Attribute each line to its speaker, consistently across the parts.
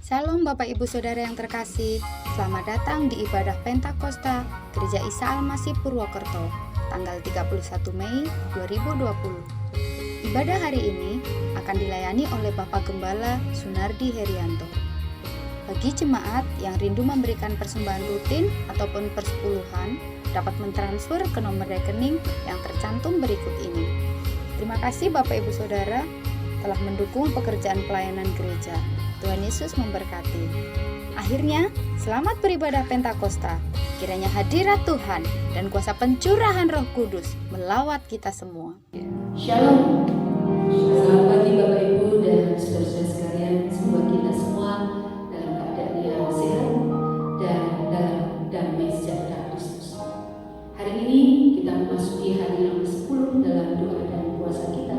Speaker 1: Shalom Bapak Ibu Saudara yang terkasih, selamat datang di ibadah Pentakosta Gereja Isa Al-Masih Purwokerto, tanggal 31 Mei 2020. Ibadah hari ini akan dilayani oleh Bapak Gembala Sunardi Herianto. Bagi jemaat yang rindu memberikan persembahan rutin ataupun persepuluhan, dapat mentransfer ke nomor rekening yang tercantum berikut ini. Terima kasih Bapak Ibu Saudara telah mendukung pekerjaan pelayanan gereja. Tuhan Yesus memberkati. Akhirnya, selamat beribadah Pentakosta. Kiranya hadirat Tuhan dan kuasa pencurahan Roh Kudus melawat kita semua.
Speaker 2: Shalom. Selamat pagi Bapak Ibu dan saudara-saudara sekalian. Semoga kita semua dalam keadaan yang sehat dan dalam damai sejahtera Kristus. Hari ini kita memasuki hari yang ke-10 dalam doa dan puasa kita.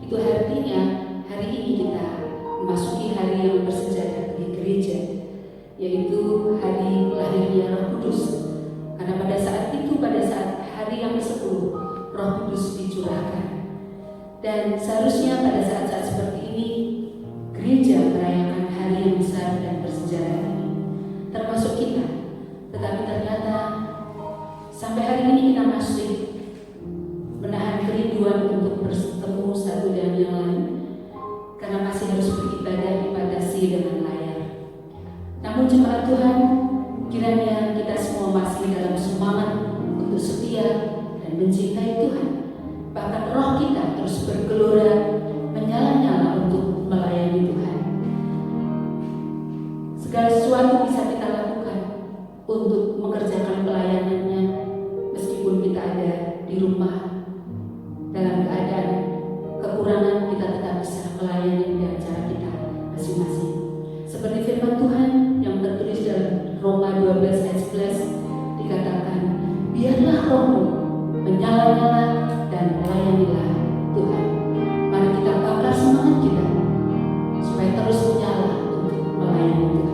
Speaker 2: Itu artinya hari ini kita memasuki hari yang bersejarah di gereja, yaitu hari lahirnya Roh Kudus. Karena pada saat hari yang ke-10 Roh Kudus dicurahkan. Dan seharusnya pada saat-saat seperti ini gereja merayakan hari yang besar dan bersejarah ini, termasuk kita. Tetapi ternyata sampai hari ini kita masih menahan kerinduan untuk bertemu satu dengan yang lain, karena masih harus beribadah dibatasi dengan layar. Namun jemaat Tuhan, kiranya kita semua masih dalam semangat untuk setia dan mencintai Tuhan. Bahkan roh kita terus bergelora, menyala-nyala untuk melayani Tuhan. Segala sesuatu bisa kita lakukan untuk mengerjakan pelayanannya, meskipun kita ada di rumah dalam keadaan kekurangan, kita tetap bisa melayani dengan cara kita masing-masing. Seperti firman Tuhan yang tertulis dalam Roma 12 ayat 11 dikatakan, biarlah rohmu menyala-nyala dan melayanilah Tuhan. Mari kita bakar semangat kita supaya terus menyala untuk melayani Tuhan.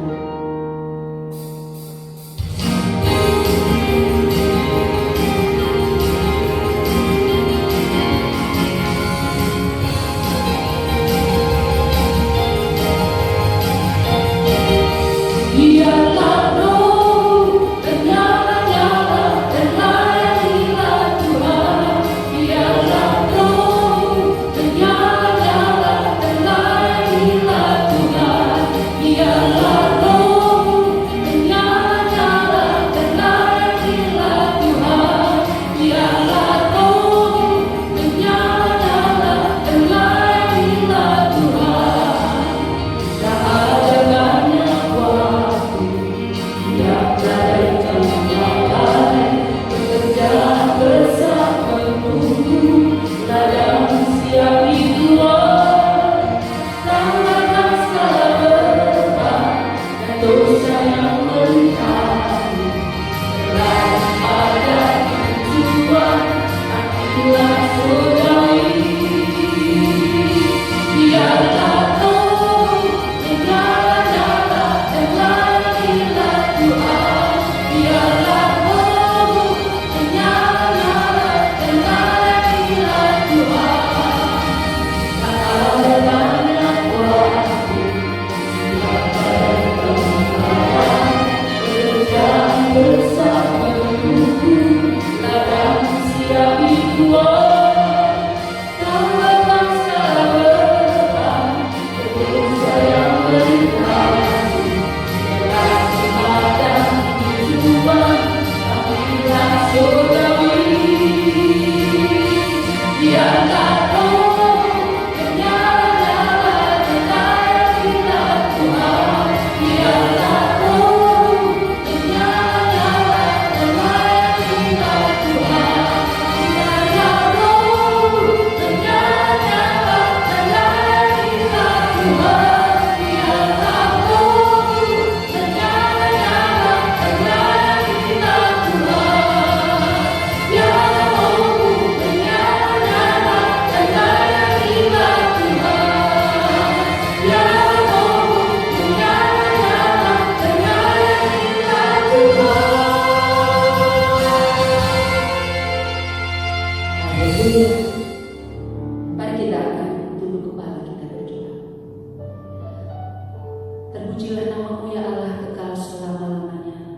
Speaker 2: Terpujilah nama-Mu ya Allah kekal selama-lamanya.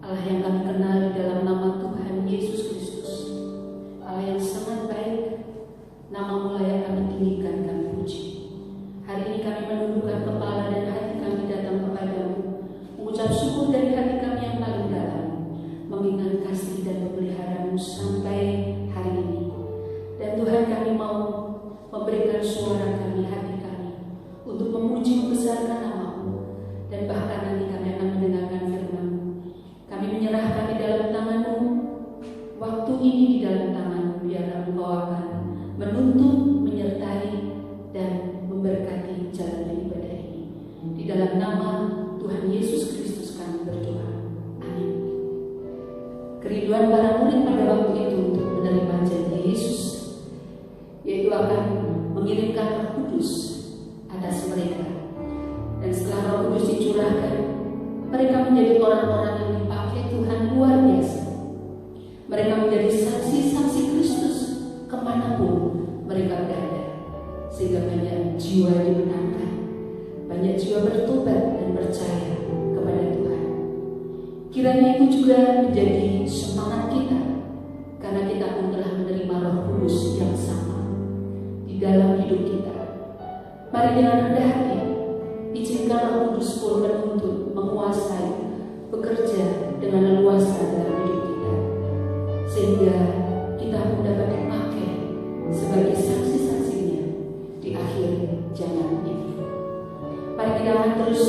Speaker 2: Allah yang kami kenal di dalam nama Tuhan Yesus Kristus, Allah yang sangat baik, nama-Mu layak kami tinggikan, kami puji. Hari ini kami menundukkan kepala dan hati kami datang kepadamu, mengucap syukur dari hati kami yang paling dalam, mengingat kasih dan pemeliharaan-Mu sampai hari ini. Dan Tuhan, kami mau memberikan suara kami, hati kami, untuk memuji membesarkan nama-Mu. Dan bahkan nanti kami akan mendengarkan firman-Mu. Kami menyerahkan di dalam tangan-Mu, waktu ini di dalam tangan-Mu, biarlah Engkau akan menuntun, menyertai, dan memberkati jalan ibadah ini. Di dalam nama Tuhan Yesus Kristus kami berdoa. Amin. Kerinduan para murid pada waktu itu untuk menerima janji Yesus, yaitu akan mengirimkan Roh Kudus atas mereka. Dan setelah Roh Kudus dicurahkan, mereka menjadi orang-orang yang dipakai Tuhan luar biasa. Mereka menjadi saksi-saksi Kristus kemanapun mereka berada, sehingga banyak jiwa dimenangkan, banyak jiwa bertobat dan percaya kepada Tuhan. Kiranya itu juga menjadi semangat kita, karena kita pun telah menerima Roh Kudus yang sama di dalam hidup kita. Mari dengan rendah hati, izinkan Roh Kudus pun menuntun, menguasai, bekerja dengan leluasa dalam hidup kita, sehingga kita pun dapat dipakai sebagai saksi-saksinya di akhir zaman ini. Mari kita akan terus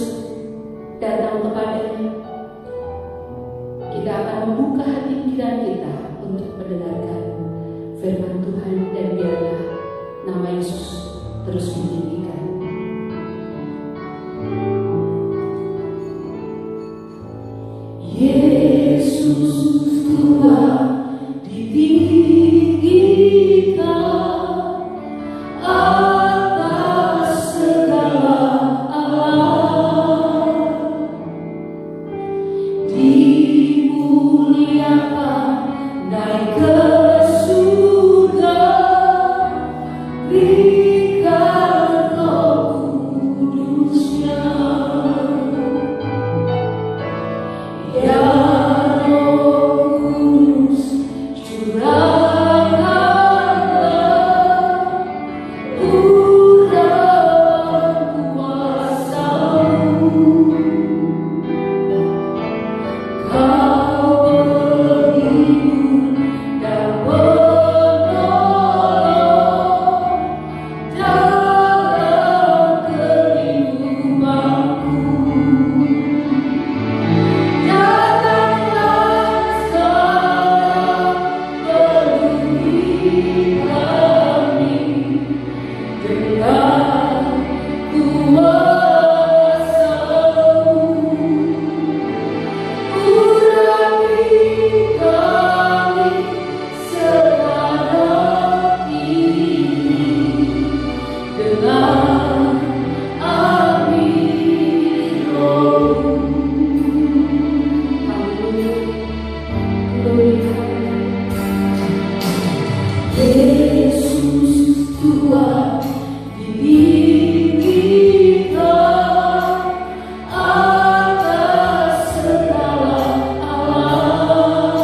Speaker 2: datang kepadanya. Kita akan membuka hati pikiran kita untuk mendengarkan firman Tuhan, dan biarlah nama Yesus terus ditinggikan. Yesus Tuhan ditinggikan atas segala alam, dimuliakan naik ke surga, berikan Roh Kudus-Nya. Ya Roh Kudus, curahkanlah urapan kuasa-Mu. Kau penghibur dan penolong dalam kehidupanku. Datanglah sekarang, penuhi kami dengan kuasa-Mu. Urapi kami sekarang ini dengan amin Roh. Yesus Tuhan ditinggikan atas segala alam,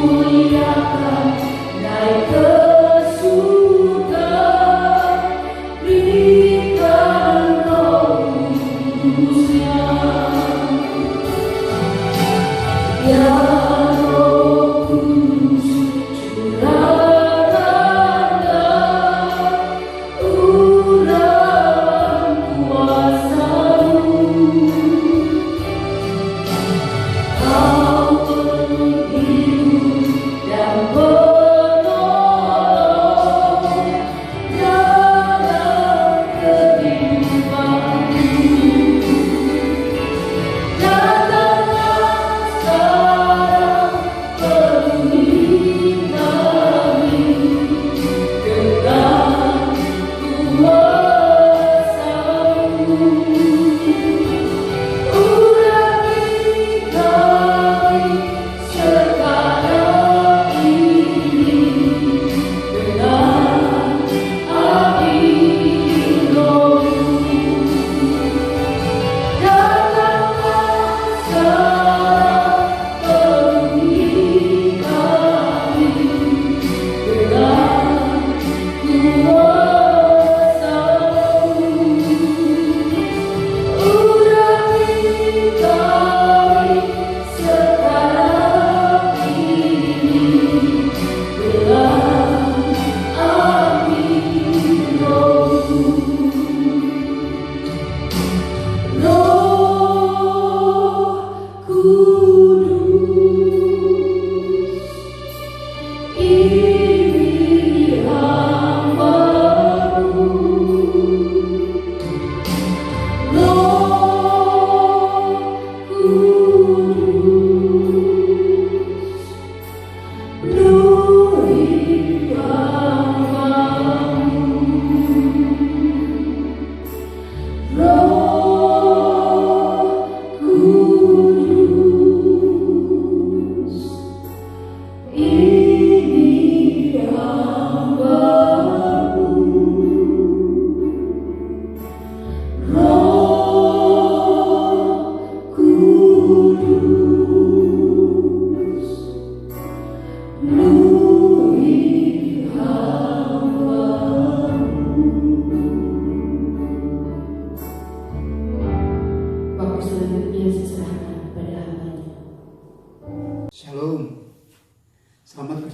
Speaker 2: dimuliakan naik ke surga, berikan Roh Kudus-Nya. Ya Roh Kudus, curahkanlah urapan kuasa-Mu. Kau penghibur dan penolong dalam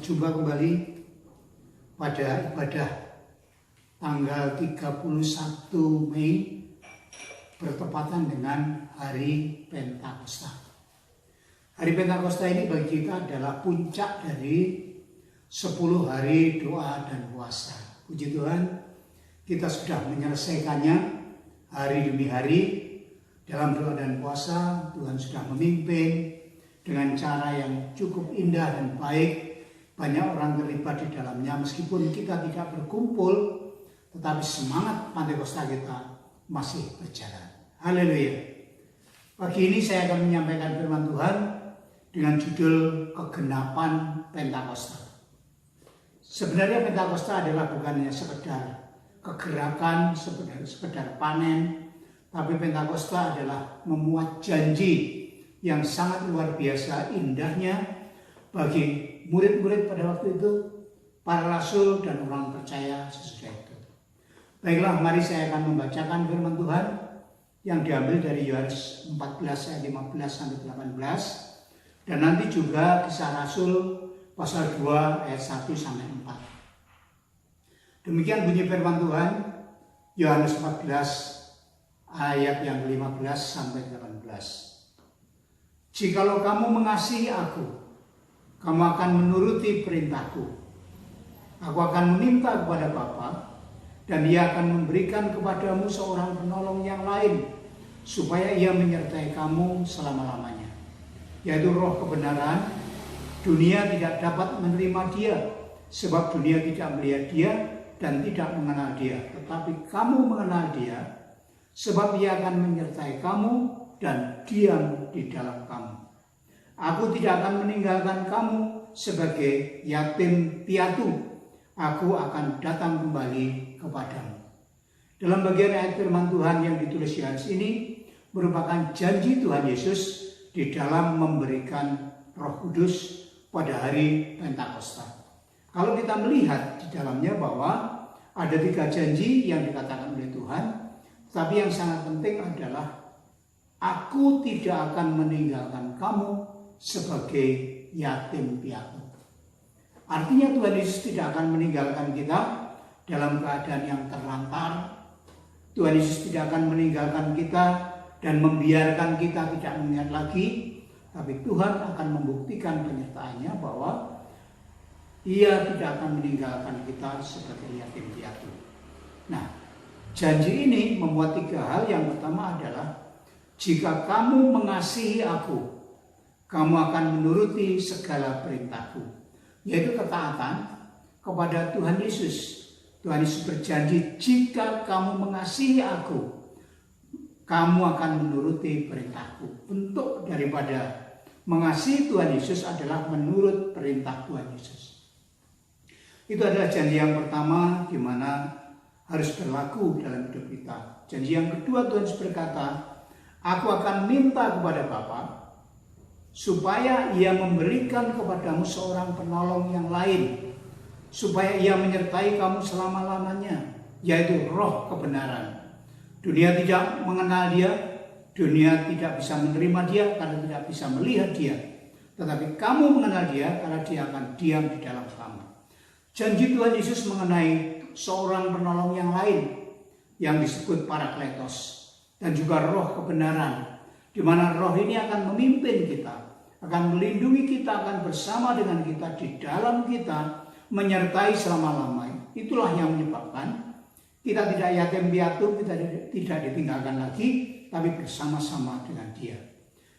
Speaker 3: berjumpa kembali pada ibadah tanggal 31 Mei bertepatan dengan hari Pentakosta. Hari Pentakosta ini bagi kita adalah puncak dari 10 hari doa dan puasa. Puji Tuhan, kita sudah menyelesaikannya hari demi hari. Dalam doa dan puasa, Tuhan sudah memimpin dengan cara yang cukup indah dan baik. Banyak orang terlibat di dalamnya, meskipun kita tidak berkumpul, tetapi semangat Pentakosta kita masih berjalan. Haleluya. Pagi ini saya akan menyampaikan firman Tuhan dengan judul Kegenapan Pentakosta. Sebenarnya Pentakosta adalah bukannya sekedar kegerakan, sekedar panen, tapi Pentakosta adalah memuat janji yang sangat luar biasa indahnya bagi murid-murid pada waktu itu, para rasul dan orang percaya sesudah itu. Baiklah, mari saya akan membacakan firman Tuhan yang diambil dari Yohanes 14 ayat 15 sampai 18 dan nanti juga Kisah Rasul pasal 2 ayat 1 sampai 4. Demikian bunyi firman Tuhan, Yohanes 14 ayat yang 15 sampai 18. Jikalau kamu mengasihi aku, kamu akan menuruti perintahku. Aku akan meminta kepada Bapa, dan Ia akan memberikan kepadamu seorang penolong yang lain, supaya Ia menyertai kamu selama-lamanya, yaitu Roh kebenaran. Dunia tidak dapat menerima Dia, sebab dunia tidak melihat Dia dan tidak mengenal Dia. Tetapi kamu mengenal Dia, sebab Ia akan menyertai kamu dan diam di dalam kamu. Aku tidak akan meninggalkan kamu sebagai yatim piatu. Aku akan datang kembali kepadamu. Dalam bagian ayat firman Tuhan yang ditulis Yohanes ini merupakan janji Tuhan Yesus di dalam memberikan Roh Kudus pada hari Pentakosta. Kalau kita melihat di dalamnya bahwa ada 3 janji yang dikatakan oleh Tuhan, tapi yang sangat penting adalah aku tidak akan meninggalkan kamu sebagai yatim piatu. Artinya Tuhan Yesus tidak akan meninggalkan kita dalam keadaan yang terlantar. Tuhan Yesus tidak akan meninggalkan kita dan membiarkan kita tidak mengingat lagi. Tapi Tuhan akan membuktikan penyertaannya bahwa Ia tidak akan meninggalkan kita sebagai yatim piatu. Nah, janji ini memuat 3 hal. Yang pertama adalah jika kamu mengasihi aku, kamu akan menuruti segala perintahku, yaitu ketaatan kepada Tuhan Yesus. Tuhan Yesus berjanji, jika kamu mengasihi aku, kamu akan menuruti perintahku. Bentuk daripada mengasihi Tuhan Yesus adalah menurut perintah Tuhan Yesus. Itu adalah janji yang pertama di mana harus berlaku dalam hidup kita. Janji yang kedua, Tuhan Yesus berkata, aku akan minta kepada Bapa supaya Ia memberikan kepadamu seorang penolong yang lain, supaya Ia menyertai kamu selama-lamanya, yaitu Roh kebenaran. Dunia tidak mengenal Dia, dunia tidak bisa menerima Dia karena tidak bisa melihat Dia, tetapi kamu mengenal Dia karena Dia akan diam di dalam kamu. Janji Tuhan Yesus mengenai seorang penolong yang lain yang disebut Parakletos dan juga Roh kebenaran, di mana Roh ini akan memimpin kita, akan melindungi kita, akan bersama dengan kita, di dalam kita, menyertai selama-lamanya. Itulah yang menyebabkan kita tidak yatim piatu, kita tidak ditinggalkan lagi, tapi bersama-sama dengan Dia.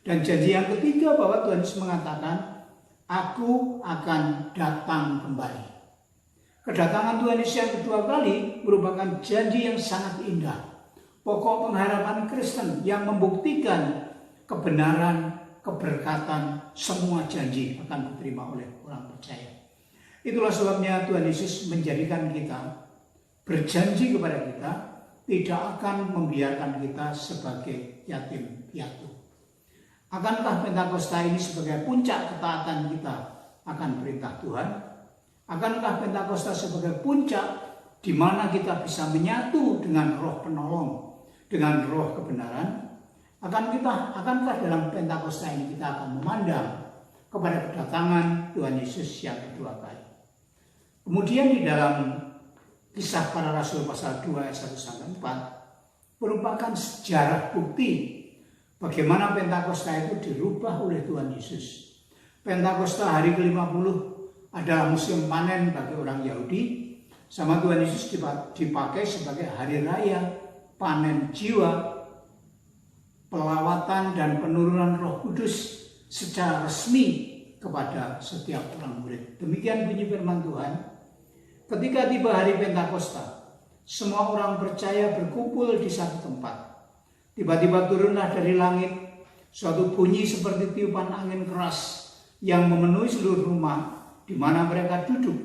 Speaker 3: Dan janji yang ketiga bahwa Tuhan Yesus mengatakan, aku akan datang kembali. Kedatangan Tuhan Yesus yang kedua kali merupakan janji yang sangat indah. Pokok pengharapan Kristen yang membuktikan kebenaran, keberkatan, semua janji akan diterima oleh orang percaya. Itulah sebabnya Tuhan Yesus menjadikan kita, berjanji kepada kita, tidak akan membiarkan kita sebagai yatim piatu. Akankah Pentakosta ini sebagai puncak ketaatan kita akan perintah Tuhan? Akankah Pentakosta sebagai puncak di mana kita bisa menyatu dengan Roh penolong, dengan Roh kebenaran? Akankah dalam Pentakosta ini kita akan memandang kepada kedatangan Tuhan Yesus yang kedua kali. Kemudian di dalam Kisah Para Rasul pasal 2 ayat 1-4 merupakan sejarah bukti bagaimana Pentakosta itu dirubah oleh Tuhan Yesus. Pentakosta hari ke-50 adalah musim panen bagi orang Yahudi, sama Tuhan Yesus dipakai sebagai hari raya panen jiwa, pelawatan dan penurunan Roh Kudus secara resmi kepada setiap orang murid. Demikian bunyi firman Tuhan. Ketika tiba hari Pentakosta, semua orang percaya berkumpul di satu tempat. Tiba-tiba turunlah dari langit suatu bunyi seperti tiupan angin keras yang memenuhi seluruh rumah di mana mereka duduk,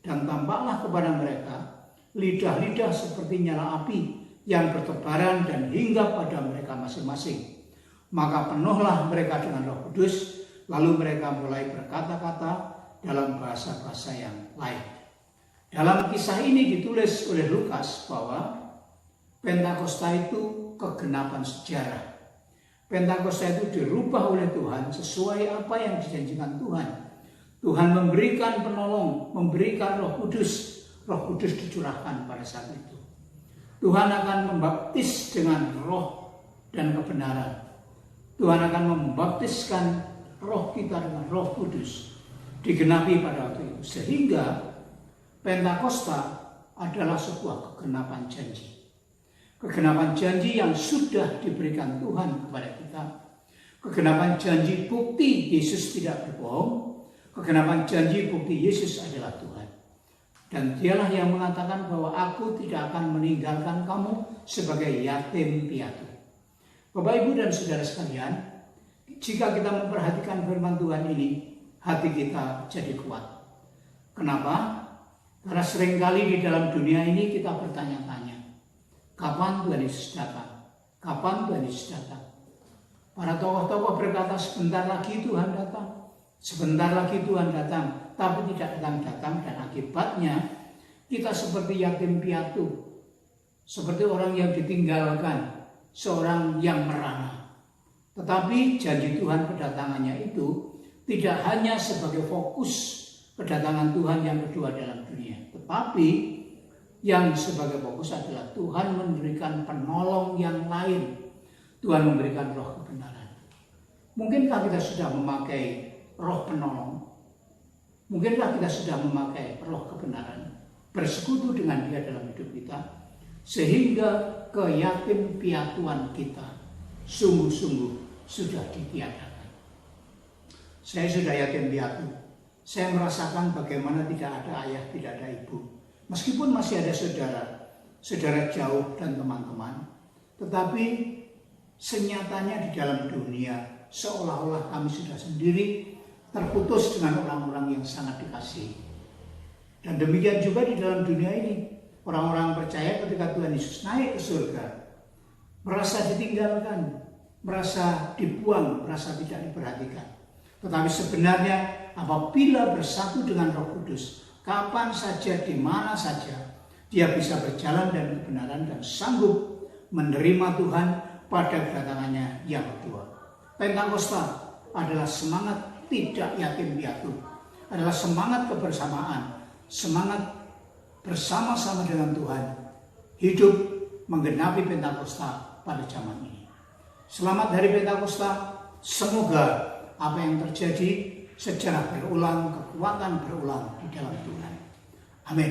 Speaker 3: dan tampaklah kepada mereka lidah-lidah seperti nyala api yang bertebaran dan hinggap pada mereka masing-masing. Maka penuhlah mereka dengan Roh Kudus, lalu mereka mulai berkata-kata dalam bahasa-bahasa yang lain. Dalam kisah ini ditulis oleh Lukas bahwa Pentakosta itu kegenapan sejarah. Pentakosta itu dirubah oleh Tuhan sesuai apa yang dijanjikan Tuhan. Tuhan memberikan penolong, memberikan Roh Kudus. Roh Kudus dicurahkan pada saat itu. Tuhan akan membaptis dengan roh dan kebenaran. Tuhan akan membaptiskan roh kita dengan Roh Kudus. Digenapi pada waktu itu. Sehingga Pentakosta adalah sebuah kegenapan janji. Kegenapan janji yang sudah diberikan Tuhan kepada kita. Kegenapan janji bukti Yesus tidak berbohong. Kegenapan janji bukti Yesus adalah Tuhan. Dan dialah yang mengatakan bahwa aku tidak akan meninggalkan kamu sebagai yatim piatu. Bapak, Ibu, dan saudara sekalian, jika kita memperhatikan firman Tuhan ini, hati kita jadi kuat. Kenapa? Karena seringkali di dalam dunia ini kita bertanya-tanya, kapan Tuhan Yesus datang? Kapan Tuhan Yesus datang? Para tokoh-tokoh berkata sebentar lagi Tuhan datang. Sebentar lagi Tuhan datang, tapi tidak datang-datang, dan akibatnya kita seperti yatim piatu, seperti orang yang ditinggalkan, seorang yang merana. Tetapi janji Tuhan kedatangannya itu tidak hanya sebagai fokus kedatangan Tuhan yang kedua dalam dunia, tetapi yang sebagai fokus adalah Tuhan memberikan penolong yang lain. Tuhan memberikan roh kebenaran. Mungkinkah kita sudah memakai roh penolong? Mungkinkah kita sudah memakai roh kebenaran, bersekutu dengan Dia dalam hidup kita, sehingga keyatim piatuan kita sungguh-sungguh sudah ditiadakan. Saya sudah yatim piatu. Saya merasakan bagaimana tidak ada ayah, tidak ada ibu. Meskipun masih ada saudara jauh dan teman-teman, tetapi senyatanya di dalam dunia seolah-olah kami sudah sendiri, terputus dengan orang-orang yang sangat dikasihi. Dan demikian juga di dalam dunia ini, orang-orang percaya ketika Tuhan Yesus naik ke surga, merasa ditinggalkan, merasa dibuang, merasa tidak diperhatikan. Tetapi sebenarnya apabila bersatu dengan Roh Kudus, kapan saja, di mana saja, dia bisa berjalan dalam kebenaran dan sanggup menerima Tuhan pada kedatangannya yang kedua. Pentakosta adalah semangat tidak yatim piatu, adalah semangat kebersamaan, semangat bersama-sama dengan Tuhan, hidup menggenapi Pentakosta pada zaman ini. Selamat Hari Pentakosta, semoga apa yang terjadi sejarah berulang, kekuatan berulang di dalam Tuhan. Amin.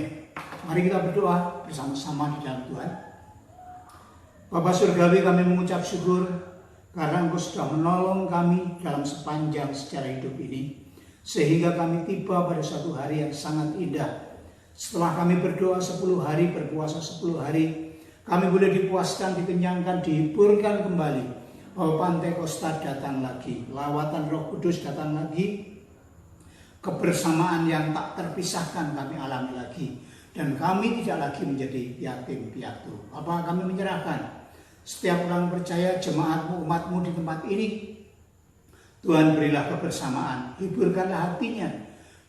Speaker 3: Mari kita berdoa bersama-sama di dalam Tuhan. Bapa Surgawi, kami mengucap syukur karena Engkau sudah menolong kami dalam sepanjang sejarah hidup ini, sehingga kami tiba pada suatu hari yang sangat indah. Setelah kami berdoa 10 hari, berpuasa 10 hari, kami boleh dipuaskan, dikenyangkan, dihiburkan kembali bahwa Pentakosta datang lagi, lawatan Roh Kudus datang lagi, kebersamaan yang tak terpisahkan kami alami lagi, dan kami tidak lagi menjadi yatim piatu. Apa kami menyerahkan setiap orang percaya, jemaatmu, umatmu di tempat ini. Tuhan, berilah kebersamaan, hiburkanlah hatinya,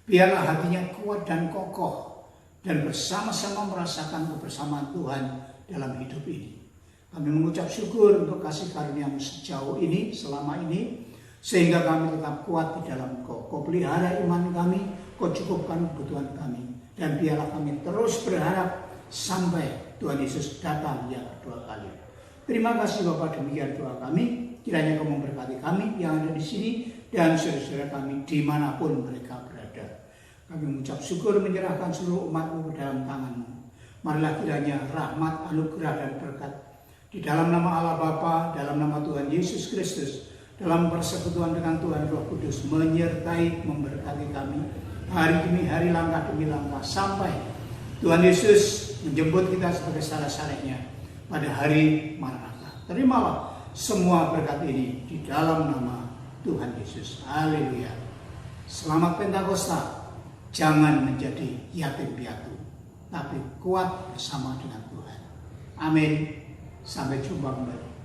Speaker 3: biarlah hatinya kuat dan kokoh, dan bersama-sama merasakan kebersamaan Tuhan dalam hidup ini. Kami mengucap syukur untuk kasih karunia-Mu sejauh ini, selama ini, sehingga kami tetap kuat di dalam Engkau. Kau pelihara iman kami, Kau cukupkan kebutuhan kami, dan biarlah kami terus berharap sampai Tuhan Yesus datang yang kedua kali. Terima kasih Bapak, demikian doa kami. Kiranya Kau memberkati kami yang ada di sini dan saudara-saudara kami dimanapun mereka berada. Kami mengucap syukur menyerahkan seluruh umat-Mu ke dalam tangan-Mu. Marilah kiranya rahmat, anugerah, dan berkat di dalam nama Allah Bapa, dalam nama Tuhan Yesus Kristus, dalam persekutuan dengan Tuhan Roh Kudus menyertai memberkati kami hari demi hari, langkah demi langkah, sampai Tuhan Yesus menjemput kita sebagai salah-salehnya pada hari Maranatha. Terimalah semua berkat ini di dalam nama Tuhan Yesus. Haleluya. Selamat Pentakosta. Jangan menjadi yatim piatu, tapi kuat bersama dengan Tuhan. Amin. Sampai jumpa kembali.